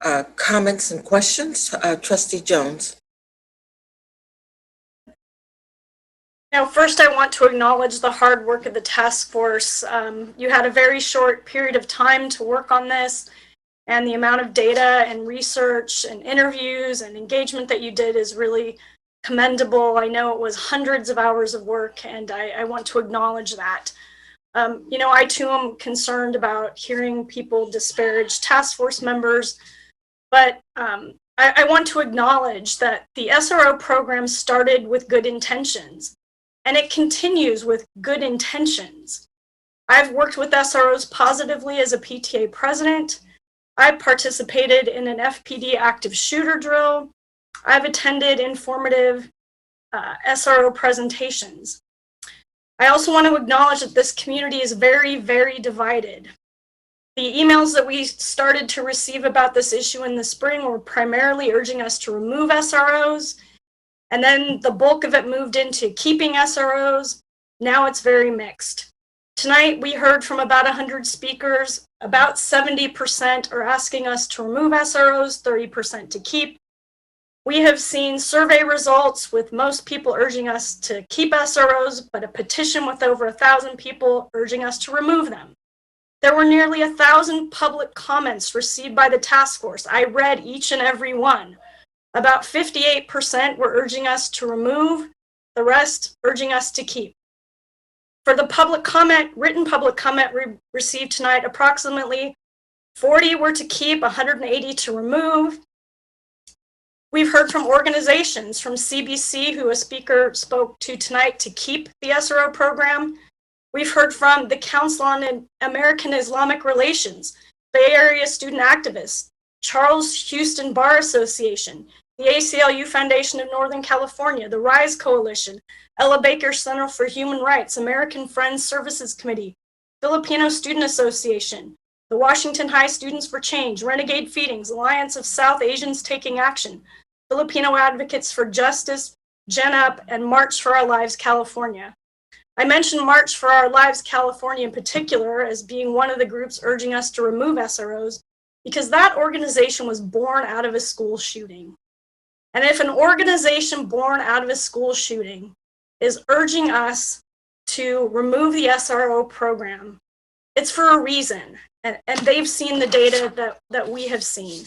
Comments and questions? Trustee Jones. Now, first, I want to acknowledge the hard work of the task force. You had a very short period of time to work on this, and the amount of data and research and interviews and engagement that you did is really commendable. I know it was hundreds of hours of work, and I want to acknowledge that. I too am concerned about hearing people disparage task force members, but I want to acknowledge that the SRO program started with good intentions. And it continues with good intentions. I've worked with SROs positively as a PTA president. I've participated in an FPD active shooter drill. I've attended informative SRO presentations. I also want to acknowledge that this community is very, very divided. The emails that we started to receive about this issue in the spring were primarily urging us to remove SROs. And then the bulk of it moved into keeping SROs. Now it's very mixed. Tonight, we heard from about 100 speakers. About 70% are asking us to remove SROs, 30% to keep. We have seen survey results with most people urging us to keep SROs, but a petition with over 1,000 people urging us to remove them. There were nearly 1,000 public comments received by the task force. I read each and every one. About 58% were urging us to remove, the rest urging us to keep. For the public comment, written public comment received tonight, approximately 40 were to keep, 180 to remove. We've heard from organizations, from CBC, who a speaker spoke to tonight, to keep the SRO program. We've heard from the Council on American Islamic Relations, Bay Area student activists, Charles Houston Bar Association, the ACLU Foundation of Northern California, the RISE Coalition, Ella Baker Center for Human Rights, American Friends Services Committee, Filipino Student Association, the Washington High Students for Change, Renegade Feedings, Alliance of South Asians Taking Action, Filipino Advocates for Justice, Gen Up, and March for Our Lives California. I mentioned March for Our Lives California in particular as being one of the groups urging us to remove SROs, because that organization was born out of a school shooting. And if an organization born out of a school shooting is urging us to remove the SRO program, it's for a reason. And they've seen the data that we have seen.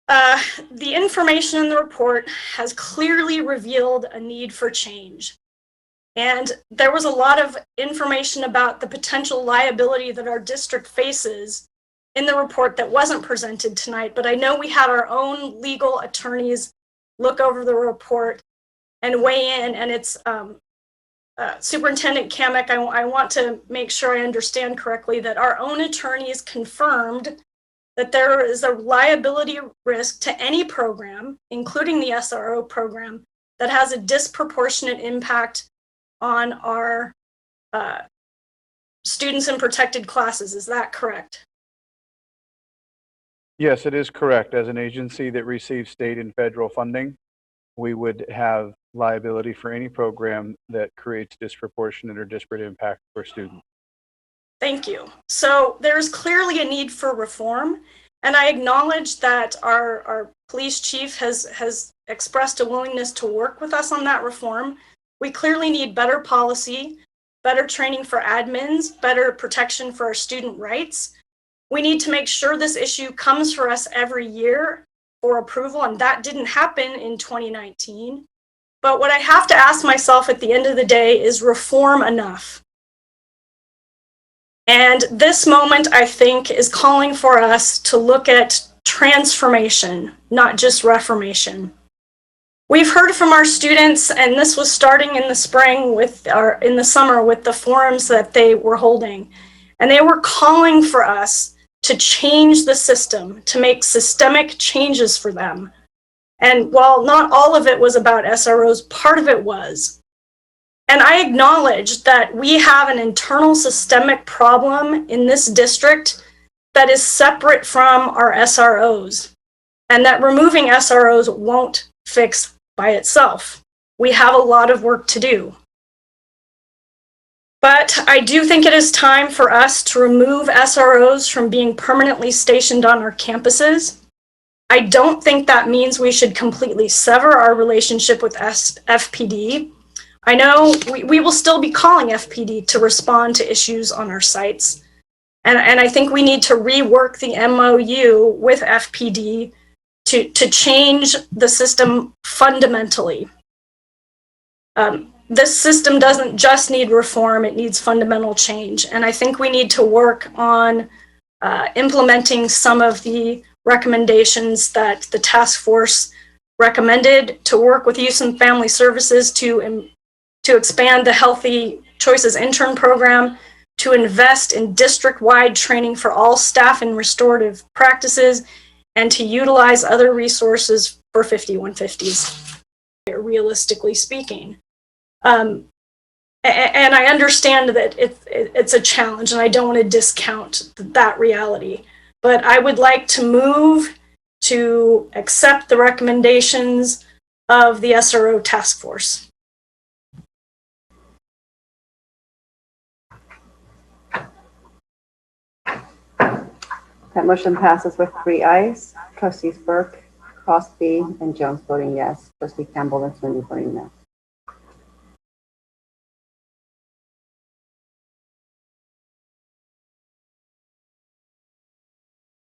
The information in the report has clearly revealed a need for change. And there was a lot of information about the potential liability that our district faces in the report that wasn't presented tonight, but I know we had our own legal attorneys look over the report and weigh in, and it's Superintendent Kamek, I want to make sure I understand correctly that our own attorneys confirmed that there is a liability risk to any program, including the SRO program, that has a disproportionate impact on our students in protected classes. Is that correct? Yes, it is correct. As an agency that receives state and federal funding, we would have liability for any program that creates disproportionate or disparate impact for students. Thank you. So there's clearly a need for reform, and I acknowledge that our police chief has expressed a willingness to work with us on that reform. We clearly need better policy, better training for admins, better protection for our student rights. We need to make sure this issue comes for us every year for approval, and that didn't happen in 2019. But what I have to ask myself at the end of the day is reform enough? And this moment, I think, is calling for us to look at transformation, not just reformation. We've heard from our students, and this was starting in the spring in the summer with the forums that they were holding, and they were calling for us to change the system, to make systemic changes for them. And while not all of it was about SROs, part of it was. And I acknowledge that we have an internal systemic problem in this district that is separate from our SROs, and that removing SROs won't fix by itself. We have a lot of work to do. But I do think it is time for us to remove SROs from being permanently stationed on our campuses. I don't think that means we should completely sever our relationship with FPD. I know we will still be calling FPD to respond to issues on our sites. And I think we need to rework the MOU with FPD to change the system fundamentally. This system doesn't just need reform, it needs fundamental change. And I think we need to work on implementing some of the recommendations that the task force recommended, to work with Youth and Family Services to expand the Healthy Choices intern program, to invest in district-wide training for all staff in restorative practices, and to utilize other resources for 5150s, realistically speaking. And I understand that it's a challenge, and I don't want to discount that reality. But I would like to move to accept the recommendations of the SRO task force. That motion passes with 3 ayes. Trustees Burke, Crosby, and Jones voting yes. Trustee Campbell and Sweeney voting no.